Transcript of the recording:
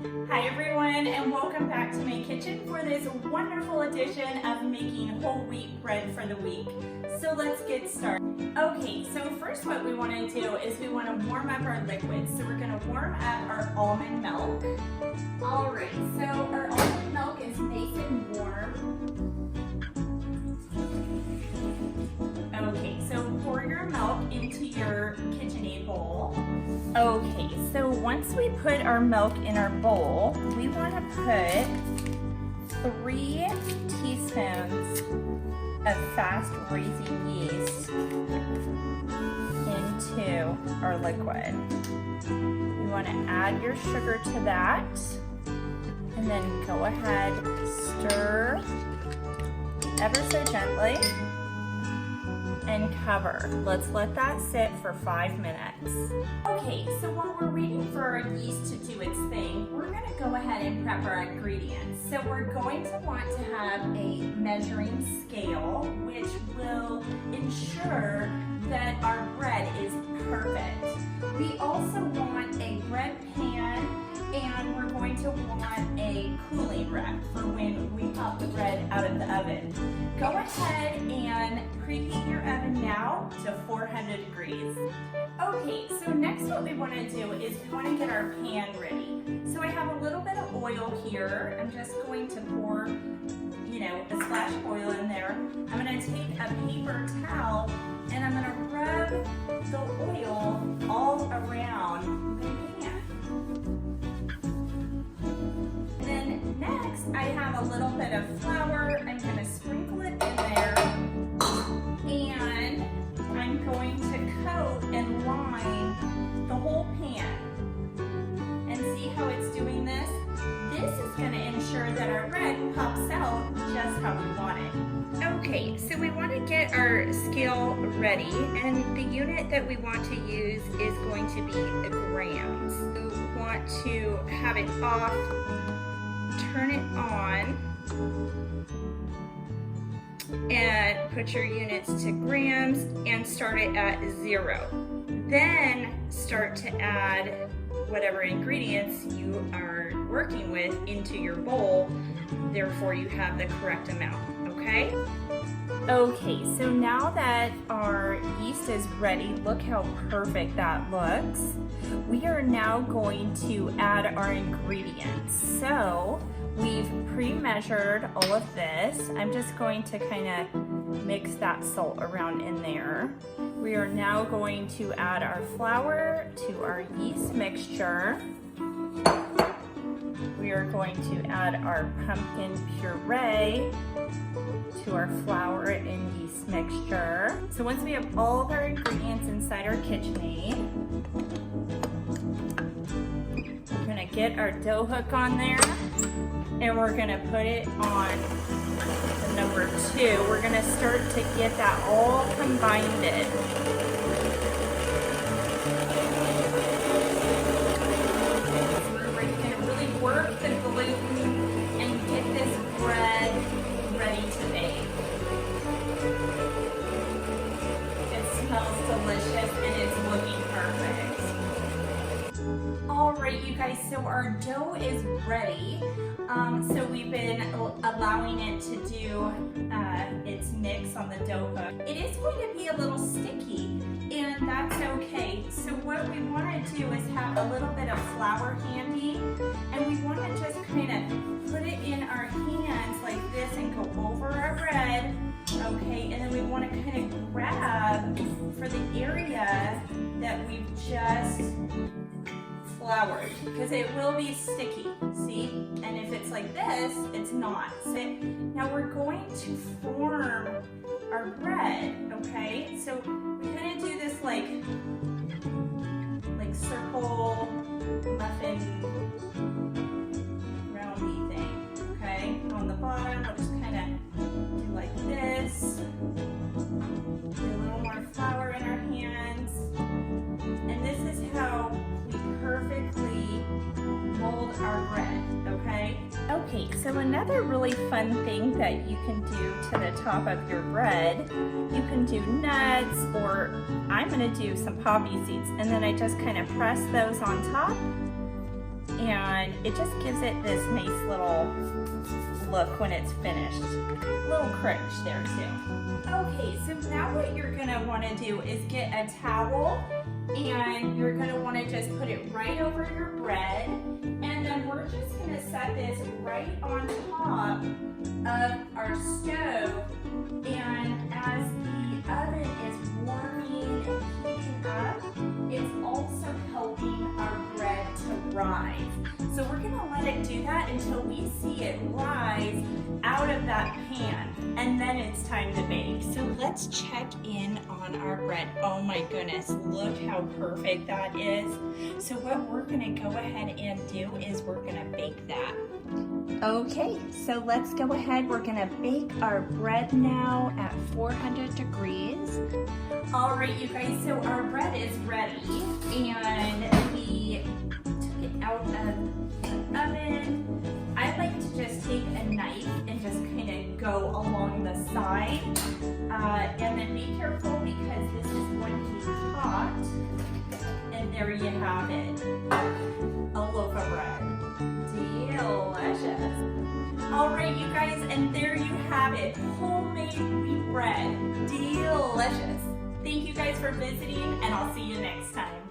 Hi everyone, and welcome back to my kitchen for this wonderful edition of making whole wheat bread for the week. So let's get started. Okay, so first what we want to do is we want to warm up our liquids. So we're going to warm up our almond milk. Alright, so our almond milk is nice and warm. Okay, so pour your milk into your KitchenAid bowl. Okay, so once we put our milk in our bowl, we want to put 3 teaspoons of fast raising yeast into our liquid. You want to add your sugar to that, and then go ahead, stir ever so gently, and cover. Let's let that sit for 5 minutes. Okay, so while we're waiting for our yeast to do its thing, we're going to go ahead and prep our ingredients. So we're going to want to have a measuring scale, which will ensure that our bread is perfect. We also want a bread pan, and we're going to want a cooling rack for when we pop the bread out of the oven. Go ahead and preheat your oven now to 400 degrees. Okay, so next what we want to do is we want to get our pan ready. So I have a little bit of oil here. I'm just going to pour, a splash of oil in there. I'm going to take a paper towel and I'm going to rub the oil all around the pan. And then next I have a little bit of flour. I'm going to sprinkle it in there, and I'm going to coat and line the whole pan. And see how it's doing this? This is going to ensure that our bread pops out just how we want it. Okay, so we want to get our scale ready, and the unit that we want to use is going to be the grams. We want to have it off, turn it on, and put your units to grams and start it at 0. Then start to add whatever ingredients you are working with into your bowl, therefore you have the correct amount, okay? Okay, so now that our yeast is ready, look how perfect that looks. We are now going to add our ingredients. So we've pre-measured all of this. I'm just going to kind of mix that salt around in there. We are now going to add our flour to our yeast mixture. We are going to add our pumpkin puree to our flour and yeast mixture. So once we have all of our ingredients inside our KitchenAid, we're gonna get our dough hook on there, and we're gonna put it on the number 2. We're gonna start to get that all combined. Work the gluten and get this bread ready to bake. It smells delicious and it's looking perfect. Alright you guys, so our dough is ready. So we've been allowing it to do its mix on the dough hook. It is going to be a little sticky, and that's okay. So what we want to do is have a little bit of flour handy, and we want to just kind of put it in our hands like this and go over our bread, okay? And then we want to kind of grab for the area that we've just floured, because it will be sticky, see? And if it's like this, it's not. So now we're going to form our bread, okay? So we're gonna do this like circle muffin roundy thing, okay? On the bottom, we'll just kind of do like this. Do a little more flour in our hands. And this is how we perfectly mold our bread, okay? Okay, so another really fun thing that you can do to the top of your bread, you can do nuts, or I'm gonna do some poppy seeds, and then I just kind of press those on top, and it just gives it this nice little look when it's finished. A little crunch there too. Okay, so now what you're gonna wanna do is get a towel and you're gonna wanna just put it right over your bread, and then we're just gonna set this right on top of our stove, and as the oven is warming and heating up, it's also helping our bread to rise. So we're gonna let it do that until we see it rise out of that pan, and then it's time to bake. So let's check in on our bread. Oh my goodness, look how perfect that is. So what we're gonna go ahead and do is we're gonna bake that. Okay, so let's go ahead. We're gonna bake our bread now at 400 degrees. All right, you guys, so our bread is ready, and we took it out of the oven. I like to just take a knife and just kind of go along the side, and then be careful because this is going to be hot. And there you have it, a loaf of bread. Delicious. All right, you guys, and there you have it, homemade wheat bread. Delicious. Thank you guys for visiting, and I'll see you next time.